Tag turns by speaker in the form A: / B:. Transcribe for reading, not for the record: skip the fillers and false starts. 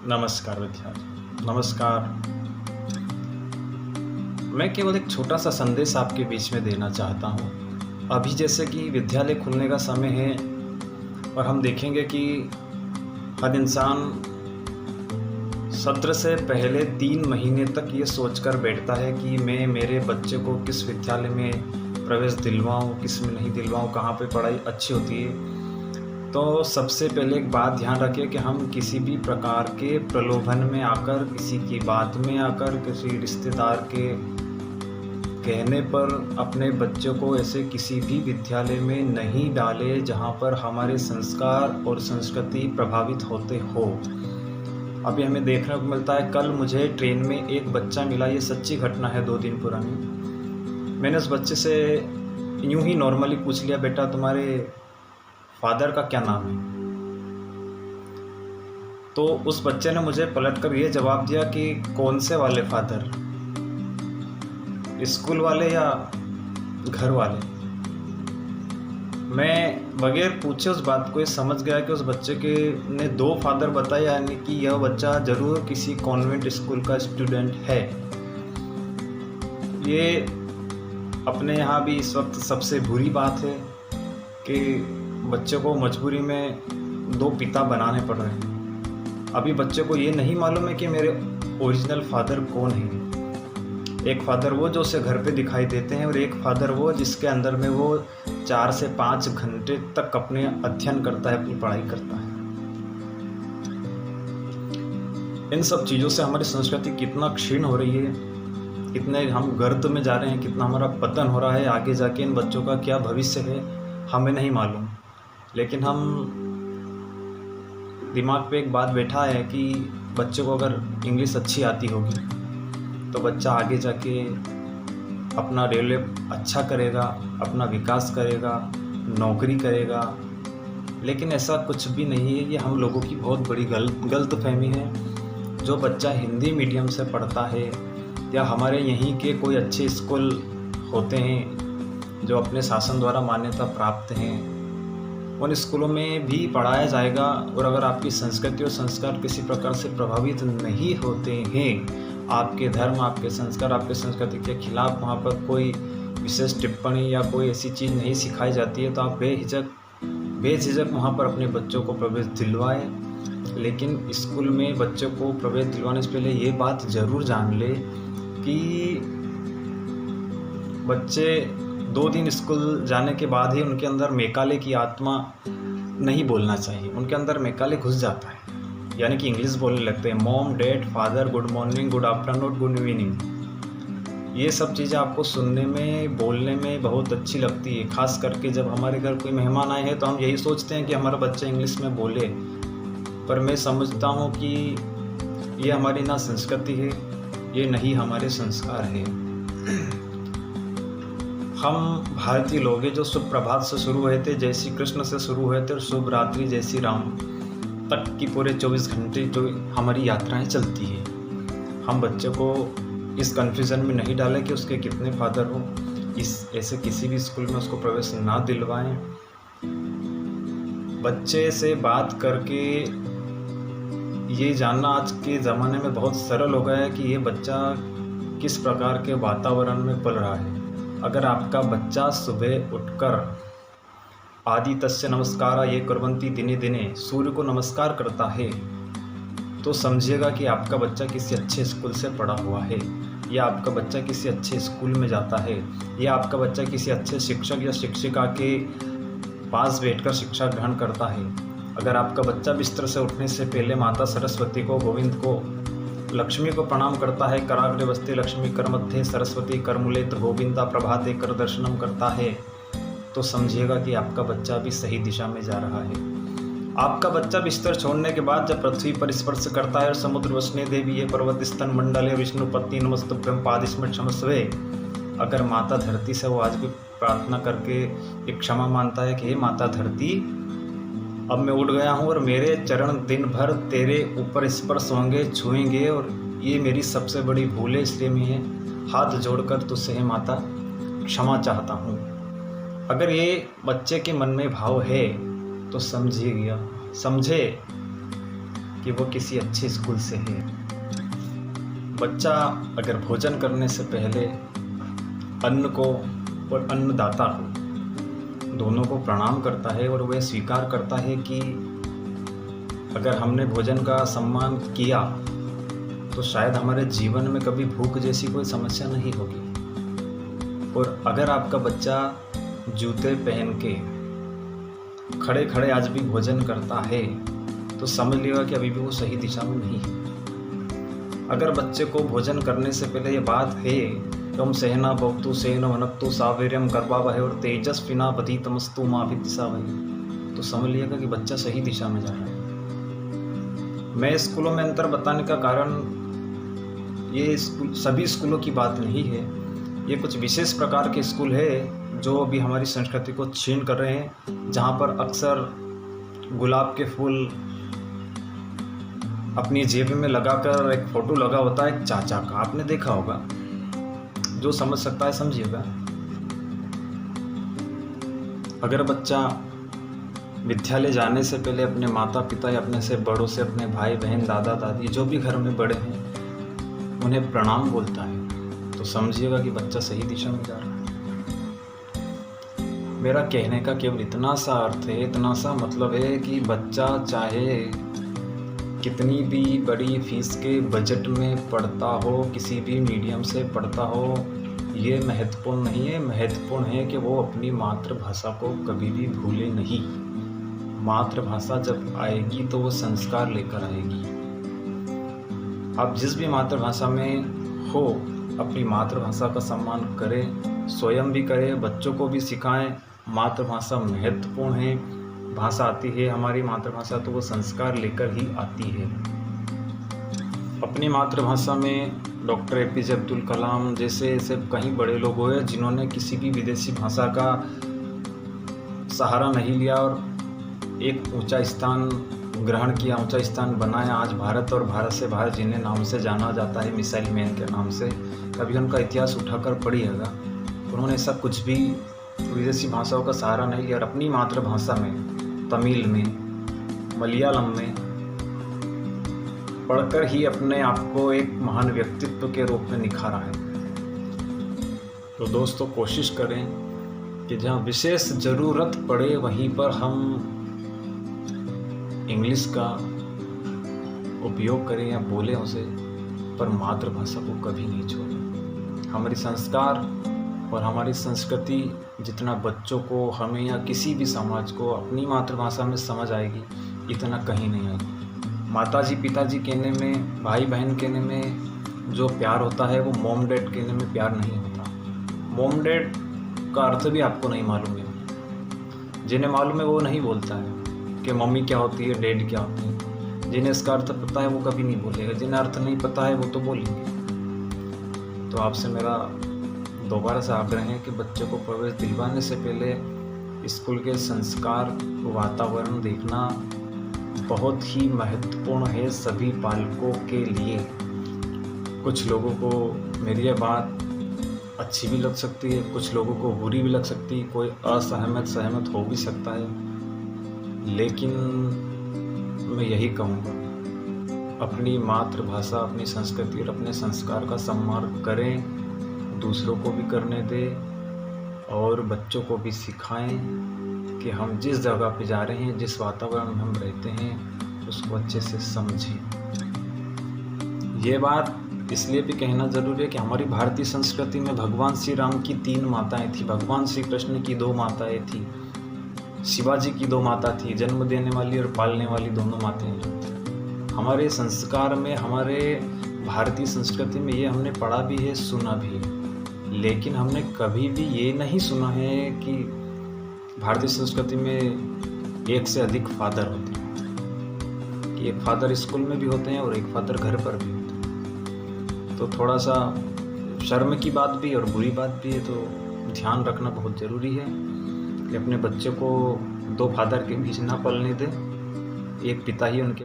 A: नमस्कार विद्यार्थी, नमस्कार। मैं केवल एक छोटा सा संदेश आपके बीच में देना चाहता हूँ। अभी जैसे कि विद्यालय खुलने का समय है और हम देखेंगे कि हर इंसान सत्र से पहले 3 महीने तक ये सोचकर बैठता है कि मैं मेरे बच्चे को किस विद्यालय में प्रवेश दिलवाऊँ, किस में नहीं दिलवाऊँ, कहाँ पे पढ़ाई अच्छी होती है। तो सबसे पहले एक बात ध्यान रखिए कि हम किसी भी प्रकार के प्रलोभन में आकर, किसी की बात में आकर, किसी रिश्तेदार के कहने पर अपने बच्चों को ऐसे किसी भी विद्यालय में नहीं डालें जहां पर हमारे संस्कार और संस्कृति प्रभावित होते हो। अभी हमें देखने को मिलता है, कल मुझे ट्रेन में एक बच्चा मिला, ये सच्ची घटना है, 2 दिन पुरानी। मैंने उस बच्चे से यूं ही नॉर्मली पूछ लिया, बेटा तुम्हारे फादर का क्या नाम है? तो उस बच्चे ने मुझे पलटकर ये जवाब दिया कि कौन से वाले फादर, स्कूल वाले या घर वाले? मैं बगैर पूछे उस बात को ये समझ गया कि उस बच्चे के ने 2 फादर बताए, यानी कि यह बच्चा जरूर किसी कॉन्वेंट स्कूल का स्टूडेंट है। ये अपने यहाँ भी इस वक्त सबसे बुरी बात है कि बच्चे को मजबूरी में 2 पिता बनाने पड़ रहे हैं। अभी बच्चे को ये नहीं मालूम है कि मेरे ओरिजिनल फादर कौन है। एक फादर वो जो उसे घर पे दिखाई देते हैं और एक फादर वो जिसके अंदर में वो 4 से 5 घंटे तक अपने अध्ययन करता है, अपनी पढ़ाई करता है। इन सब चीज़ों से हमारी संस्कृति कितना क्षीण हो रही है, कितने हम गर्त में जा रहे हैं, कितना हमारा पतन हो रहा है। आगे जाके इन बच्चों का क्या भविष्य है हमें नहीं मालूम। लेकिन हम दिमाग पे एक बात बैठा है कि बच्चे को अगर इंग्लिश अच्छी आती होगी तो बच्चा आगे जाके अपना डेवलप अच्छा करेगा, अपना विकास करेगा, नौकरी करेगा। लेकिन ऐसा कुछ भी नहीं है। ये हम लोगों की बहुत बड़ी गलतफहमी है। जो बच्चा हिंदी मीडियम से पढ़ता है या हमारे यहीं के कोई अच्छे स्कूल होते हैं जो अपने शासन द्वारा मान्यता प्राप्त हैं, उन स्कूलों में भी पढ़ाया जाएगा। और अगर आपकी संस्कृति और संस्कार किसी प्रकार से प्रभावित नहीं होते हैं, आपके धर्म, आपके संस्कार, आपके संस्कृति के खिलाफ वहाँ पर कोई विशेष टिप्पणी या कोई ऐसी चीज़ नहीं सिखाई जाती है, तो आप बेझिझक वहाँ पर अपने बच्चों को प्रवेश दिलवाएं। लेकिन स्कूल में बच्चों को प्रवेश दिलवाने से पहले ये बात ज़रूर जान ले कि बच्चे 2 दिन स्कूल जाने के बाद ही उनके अंदर मैकाले की आत्मा नहीं बोलना चाहिए। उनके अंदर मैकाले घुस जाता है, यानी कि इंग्लिश बोलने लगते हैं। Mom, dad, father, good morning, good afternoon, good evening. ये सब चीज़ें आपको सुनने में, बोलने में बहुत अच्छी लगती है। खास करके जब हमारे घर कोई मेहमान आए हैं तो हम यही सोचते हैं कि हमारा बच्चा इंग्लिश में बोले। पर मैं समझता हूँ कि ये हमारी ना संस्कृति है, ये नहीं हमारे संस्कार है। हम भारतीय लोग हैं जो शुभ प्रभात से शुरू हुए थे, जय श्री कृष्ण से शुरू हुए थे और शुभ रात्रि जय श्री राम तक की पूरे 24 घंटे जो हमारी यात्राएं चलती है। हम बच्चे को इस कन्फ्यूज़न में नहीं डालें कि उसके कितने फादर हो। ऐसे किसी भी स्कूल में उसको प्रवेश ना दिलवाएं। बच्चे से बात करके ये जानना आज के ज़माने में बहुत सरल हो गया है कि ये बच्चा किस प्रकार के वातावरण में पल रहा है। अगर आपका बच्चा सुबह उठकर आदि तस्य नमस्कारा ये कुर्वन्ति दिने दिने सूर्य को नमस्कार करता है, तो समझिएगा कि आपका बच्चा किसी अच्छे स्कूल से पढ़ा हुआ है, या आपका बच्चा किसी अच्छे स्कूल में जाता है, या आपका बच्चा किसी अच्छे शिक्षक या शिक्षिका के पास बैठकर शिक्षा ग्रहण करता है। अगर आपका बच्चा बिस्तर से उठने से पहले माता सरस्वती को, गोविंद को, लक्ष्मी को प्रणाम करता है, कराग्रे वस्ते लक्ष्मी कर मध्य सरस्वती करमुलेत गोविंदा प्रभाते कर दर्शनम करता है, तो समझिएगा कि आपका बच्चा भी सही दिशा में जा रहा है। आपका बच्चा बिस्तर छोड़ने के बाद जब पृथ्वी पर स्पर्श करता है और समुद्र वसने देवी ये पर्वत स्तन मंडले विष्णु पत्नी नमस्तुभ्यं पादिस्मृत क्षमस्वे, अगर माता धरती से वो आज भी प्रार्थना करके एक क्षमा मानता है कि हे माता धरती, अब मैं उठ गया हूँ और मेरे चरण दिन भर तेरे ऊपर स्पर्श होंगे, छुएंगे, और ये मेरी सबसे बड़ी भूल है, इसलिए मैं हाथ जोड़कर तुझसे हे माता क्षमा चाहता हूँ। अगर ये बच्चे के मन में भाव है तो समझे कि वो किसी अच्छे स्कूल से है। बच्चा अगर भोजन करने से पहले अन्न को और अन्नदाता को दोनों को प्रणाम करता है और वह स्वीकार करता है कि अगर हमने भोजन का सम्मान किया तो शायद हमारे जीवन में कभी भूख जैसी कोई समस्या नहीं होगी। और अगर आपका बच्चा जूते पहन के खड़े खड़े आज भी भोजन करता है तो समझ लिएगा कि अभी भी वो सही दिशा में नहीं है। अगर बच्चे को भोजन करने से पहले ये बात है कम सहना भवतु सेन वनक्तु सावीर्यम गर्भावह और तेजस्विना पतितमस्तु मां विद्यावह, तो समझ लिएगा कि बच्चा सही दिशा में जा रहा है। मैं स्कूलों में अंतर बताने का कारण ये सभी स्कूलों की बात नहीं है, ये कुछ विशेष प्रकार के स्कूल है जो अभी हमारी संस्कृति को छीन कर रहे हैं, जहाँ पर अक्सर गुलाब के फूल अपनी जेब में लगाकर एक फ़ोटो लगा होता है एक चाचा का, आपने देखा होगा। जो समझ सकता है समझिएगा। अगर बच्चा विद्यालय जाने से पहले अपने माता पिता या अपने से बड़ों से, अपने भाई बहन दादा दादी जो भी घर में बड़े हैं उन्हें प्रणाम बोलता है तो समझिएगा कि बच्चा सही दिशा में जा रहा है। मेरा कहने का केवल इतना सा अर्थ है, इतना सा मतलब है कि बच्चा चाहे कितनी भी बड़ी फीस के बजट में पढ़ता हो, किसी भी मीडियम से पढ़ता हो, ये महत्वपूर्ण नहीं है। महत्वपूर्ण है कि वो अपनी मातृभाषा को कभी भी भूले नहीं। मातृभाषा जब आएगी तो वो संस्कार लेकर आएगी। आप जिस भी मातृभाषा में हो अपनी मातृभाषा का सम्मान करें, स्वयं भी करें, बच्चों को भी सिखाएं। मातृभाषा महत्वपूर्ण है। भाषा आती है हमारी मातृभाषा तो वो संस्कार लेकर ही आती है। अपनी मातृभाषा में डॉक्टर एपीजे अब्दुल कलाम जैसे ऐसे कई बड़े लोग हुए जिन्होंने किसी भी विदेशी भाषा का सहारा नहीं लिया और एक ऊंचा स्थान ग्रहण किया, ऊंचा स्थान बनाया। आज भारत और भारत से बाहर जिन्हें नाम से जाना जाता है, मिसाइल मैन के नाम से, कभी उनका इतिहास उठाकर पढ़िएगा। उन्होंने ऐसा कुछ भी विदेशी भाषाओं का सहारा नहीं लिया और अपनी मातृभाषा में, तमिल में, मलयालम में पढ़कर ही अपने आप को एक महान व्यक्तित्व के रूप में निखारा है। तो दोस्तों कोशिश करें कि जहाँ विशेष ज़रूरत पड़े वहीं पर हम इंग्लिश का उपयोग करें या बोलें उसे, पर मातृभाषा को कभी नहीं छोड़ें। हमारी संस्कार और हमारी संस्कृति जितना बच्चों को, हमें या किसी भी समाज को अपनी मातृभाषा में समझ आएगी, इतना कहीं नहीं आएगी। माताजी पिताजी कहने में, भाई बहन कहने में जो प्यार होता है वो मॉम डैड कहने में प्यार नहीं होता। मॉम डैड का अर्थ भी आपको नहीं मालूम है। जिन्हें मालूम है वो नहीं बोलता है कि मम्मी क्या होती है, डैड क्या होती है। जिन्हें इसका अर्थ पता है वो कभी नहीं बोलेगा, जिन्हें अर्थ नहीं पता है वो तो बोलेंगे। तो आपसे मेरा दोबारा से आग्रह है कि बच्चों को प्रवेश दिलवाने से पहले स्कूल के संस्कार, वातावरण देखना बहुत ही महत्वपूर्ण है सभी पालकों के लिए। कुछ लोगों को मेरी ये बात अच्छी भी लग सकती है, कुछ लोगों को बुरी भी लग सकती है, कोई सहमत हो भी सकता है, लेकिन मैं यही कहूँगा अपनी मातृभाषा, अपनी संस्कृति और अपने संस्कार का सम्मान करें, दूसरों को भी करने दें और बच्चों को भी सिखाएं कि हम जिस जगह पे जा रहे हैं, जिस वातावरण में हम रहते हैं, उसको अच्छे से समझें। ये बात इसलिए भी कहना ज़रूरी है कि हमारी भारतीय संस्कृति में भगवान श्री राम की 3 माताएं थी, भगवान श्री कृष्ण की 2 माताएं थी, शिवाजी की 2 माता थी, जन्म देने वाली और पालने वाली दोनों माताएं थी। हमारे संस्कार में, हमारे भारतीय संस्कृति में ये हमने पढ़ा भी है, सुना भी है, लेकिन हमने कभी भी ये नहीं सुना है कि भारतीय संस्कृति में एक से अधिक फादर होते हैं, कि एक फादर स्कूल में भी होते हैं और एक फादर घर पर भी होते हैं। तो थोड़ा सा शर्म की बात भी और बुरी बात भी है, तो ध्यान रखना बहुत ज़रूरी है कि अपने बच्चे को 2 फादर के बीच ना पलने दें, एक पिता ही उनके